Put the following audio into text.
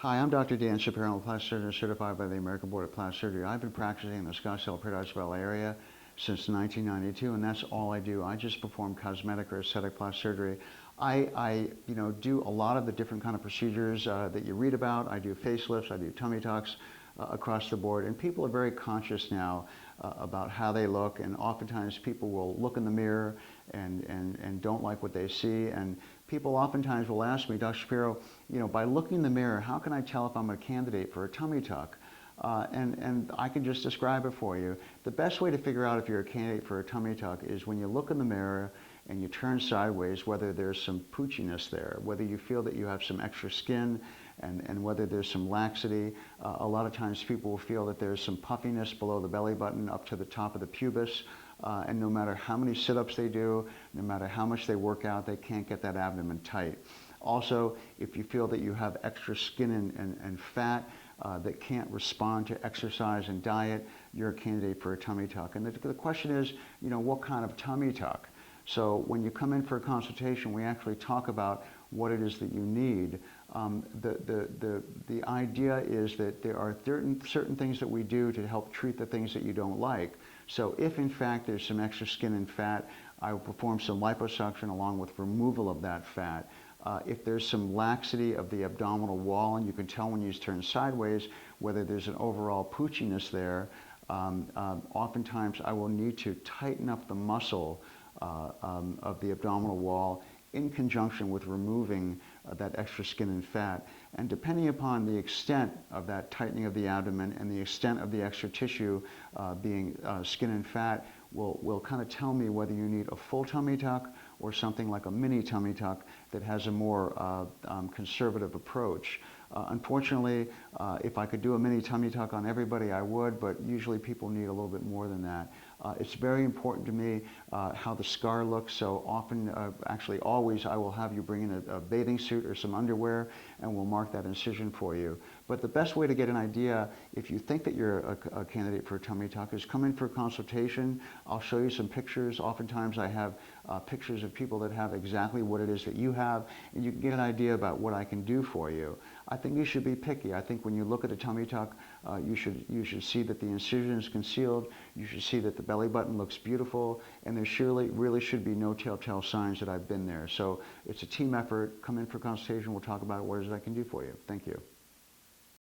Hi, I'm Dr. Dan Shapiro. I'm a plastic surgeon certified by the American Board of Plastic Surgery. I've been practicing in the Scottsdale Paradise Valley area since 1992, and that's all I do. I just perform cosmetic or aesthetic plastic surgery. I do a lot of the different kind of procedures that you read about. I do facelifts, I do tummy tucks across the board, and people are very conscious now about how they look, and oftentimes people will look in the mirror and don't like what they see, and people oftentimes will ask me, Dr. Shapiro, by looking in the mirror, how can I tell if I'm a candidate for a tummy tuck? And I can just describe it for you. The best way to figure out if you're a candidate for a tummy tuck is when you look in the mirror and you turn sideways, whether there's some poochiness there, whether you feel that you have some extra skin, and whether there's some laxity. A lot of times people will feel that there's some puffiness below the belly button up to the top of the pubis. And no matter how many sit-ups they do, no matter how much they work out, they can't get that abdomen tight. Also, if you feel that you have extra skin and fat that can't respond to exercise and diet, you're a candidate for a tummy tuck. And the question is, what kind of tummy tuck? So when you come in for a consultation, we actually talk about what it is that you need. The idea is that there are certain things that we do to help treat the things that you don't like. So if in fact there's some extra skin and fat, I will perform some liposuction along with removal of that fat. If there's some laxity of the abdominal wall, and you can tell when you turn sideways whether there's an overall poochiness there, oftentimes I will need to tighten up the muscle of the abdominal wall in conjunction with removing that extra skin and fat. And depending upon the extent of that tightening of the abdomen and the extent of the extra tissue being skin and fat will kind of tell me whether you need a full tummy tuck or something like a mini tummy tuck that has a more conservative approach. Unfortunately, if I could do a mini tummy tuck on everybody, I would, but usually people need a little bit more than that. It's very important to me how the scar looks, so often, actually always, I will have you bring in a bathing suit or some underwear, and we'll mark that incision for you. But the best way to get an idea, if you think that you're a candidate for a tummy tuck, is come in for a consultation. I'll show you some pictures. Oftentimes I have pictures of people that have exactly what it is that you have, and you can get an idea about what I can do for you. I think you should be picky. I think when you look at a tummy tuck, you should see that the incision is concealed. You should see that the belly button looks beautiful, and there really should be no telltale signs that I've been there. So it's a team effort. Come in for a consultation. We'll talk about what it is I can do for you. Thank you.